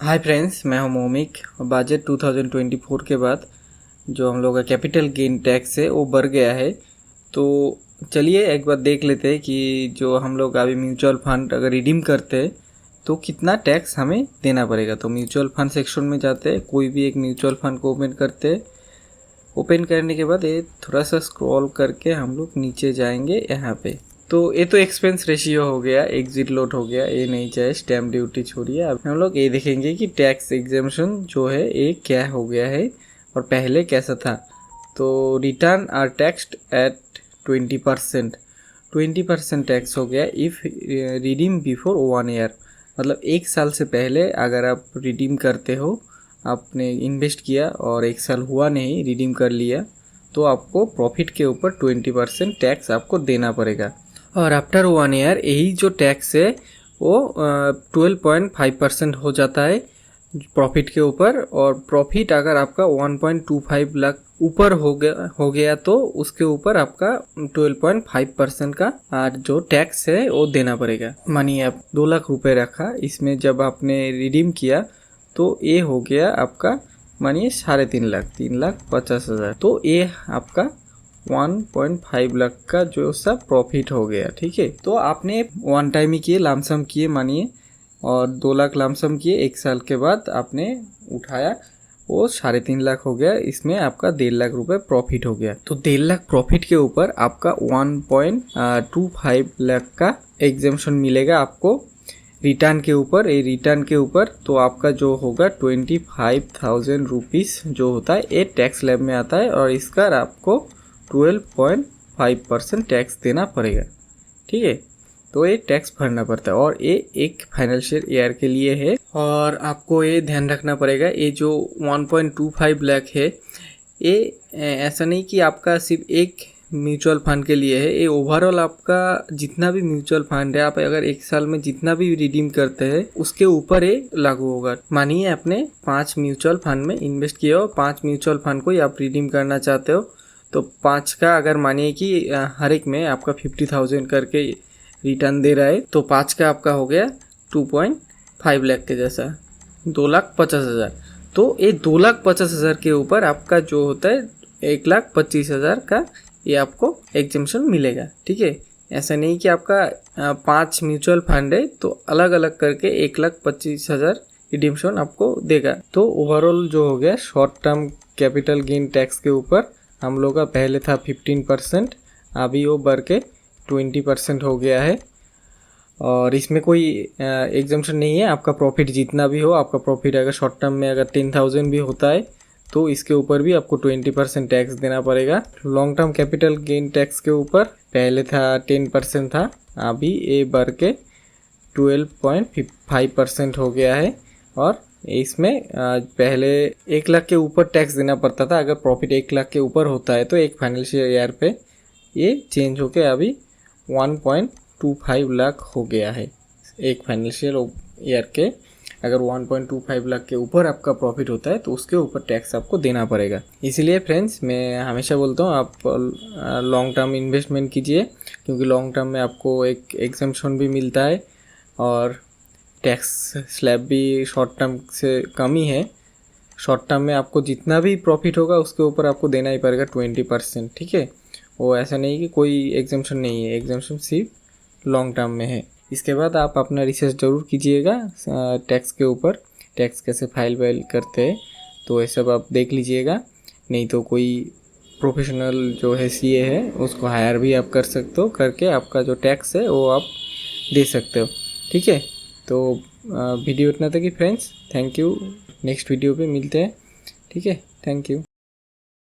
Hi friends, मैं हूं मोमिक। Budget 2024 के बाद जो हम लोग का कैपिटल गेन टैक्स है वो बढ़ गया है। तो चलिए एक बार देख लेते हैं कि जो हम लोग अभी म्यूचुअल फंड अगर रिडीम करते हैं तो कितना टैक्स हमें देना पड़ेगा। तो म्यूचुअल फंड सेक्शन में जाते हैं, कोई भी एक म्यूचुअल फंड को ओपन करते हैं। ओपन करने के बाद ये थोड़ा सा स्क्रॉल करके हम लोग नीचे जाएंगे यहाँ पे। तो ये तो एक्सपेंस रेशियो हो गया, एग्जिट लोड हो गया, ये नहीं चाहिए, स्टैम्प ड्यूटी छोड़िए। अब हम लोग ये देखेंगे कि टैक्स एग्जेम्पशन जो है ये क्या हो गया है और पहले कैसा था। तो return are taxed at 20%। 20% tax हो गया इफ़ रिडीम बिफोर 1 ईयर। मतलब 1 साल से पहले अगर आप रिडीम करते हो, आपने इन्वेस्ट किया और 1 साल हुआ नहीं, रिडीम कर लिया, तो आपको प्रॉफिट के ऊपर 20% टैक्स आपको देना पड़ेगा। और आफ्टर 1 ईयर यही जो टैक्स है वो 12.5% हो जाता है प्रॉफिट के ऊपर। और प्रॉफिट अगर आपका 1.25 लाख ऊपर हो गया तो उसके ऊपर आपका 12.5% का जो टैक्स है वो देना पड़ेगा। मानिए आप 2 लाख रुपए रखा, इसमें जब आपने रिडीम किया तो ये हो गया आपका, मानिए 3.5 लाख, 3,50,000। तो ये आपका 1.5 लाख का जो सब प्रॉफिट हो गया। ठीक है, तो आपने 1 टाइम ही किए, लमसम किए मानिए, और 2 लाख लमसम किए, 1 साल के बाद आपने उठाया, वो 3.5 लाख हो गया। इसमें आपका 1.5 लाख रुपए प्रॉफिट हो गया। तो 1.5 लाख प्रॉफिट के ऊपर आपका 1.25 लाख का एग्जेम्पशन मिलेगा आपको रिटर्न के ऊपर। ये रिटर्न के ऊपर तो आपका जो होगा 25,000 रुपीज़ जो होता है ये टैक्स स्लैब में आता है, और इसका आपको 12.5% टैक्स देना पड़ेगा। ठीक है, तो ये टैक्स भरना पड़ता है, और ये एक फाइनेंशियल ईयर के लिए है। और आपको ये ध्यान रखना पड़ेगा, ये जो 1.25 लाख है ये ऐसा नहीं कि आपका सिर्फ एक म्यूचुअल फंड के लिए है, ये ओवरऑल आपका जितना भी म्यूचुअल फंड है, आप अगर 1 साल में जितना भी रिडीम करते हैं उसके ऊपर ये लागू होगा। मानिए आपने 5 म्यूचुअल फंड में इन्वेस्ट किया हो, 5 म्यूचुअल फंड को ही आप रिडीम करना चाहते हो, तो 5 का अगर मानिए कि हर एक में आपका 50,000 करके रिटर्न दे रहा है, तो 5 का आपका हो गया 2.5 लाख के जैसा, 2,50,000। तो ये 2,50,000 के ऊपर आपका जो होता है 1,25,000 का ये आपको एग्जेम्पशन मिलेगा। ठीक है, ऐसा नहीं कि आपका 5 म्यूचुअल फंड है तो अलग अलग करके 1,25,000 रिडीम्पशन आपको देगा। तो ओवरऑल जो हो गया short term capital gain tax के ऊपर हम लोग का पहले था 15%, अभी वो बढ़ के 20% हो गया है। और इसमें कोई एग्जेम्पशन नहीं है, आपका प्रॉफिट जितना भी हो, आपका प्रॉफिट अगर शॉर्ट टर्म में अगर 10,000 भी होता है तो इसके ऊपर भी आपको 20% टैक्स देना पड़ेगा। Long term capital gain tax के ऊपर पहले था 10% था, अभी ये बढ़ के 12.5% हो गया है। और इसमें पहले 1 लाख के ऊपर टैक्स देना पड़ता था, अगर प्रॉफिट 1 लाख के ऊपर होता है तो एक फाइनेंशियल ईयर पे ये चेंज होके अभी 1.25 लाख हो गया है एक फाइनेंशियल ईयर के। अगर 1.25 लाख के ऊपर आपका प्रॉफिट होता है तो उसके ऊपर टैक्स आपको देना पड़ेगा। इसीलिए फ्रेंड्स मैं हमेशा बोलता हूँ आप लॉन्ग टर्म इन्वेस्टमेंट कीजिए, क्योंकि लॉन्ग टर्म में आपको एक एग्जेम्पशन भी मिलता है और टैक्स स्लैब भी शॉर्ट टर्म से कम ही है। शॉर्ट टर्म में आपको जितना भी प्रॉफिट होगा उसके ऊपर आपको देना ही पड़ेगा 20%। ठीक है, वो ऐसा नहीं कि कोई एग्जेम्पशन नहीं है, एग्जेम्पशन सिर्फ लॉन्ग टर्म में है। इसके बाद आप अपना रिसर्च ज़रूर कीजिएगा टैक्स के ऊपर, टैक्स कैसे फाइल करते हैं, तो ये सब आप देख लीजिएगा। नहीं तो कोई प्रोफेशनल जो है सीए है उसको हायर भी आप कर सकते हो, करके आपका जो टैक्स है वो आप दे सकते हो। ठीक है, तो वीडियो इतना था कि friends, thank you. Next video पे मिलते हैं। ठीक है, थैंक यू।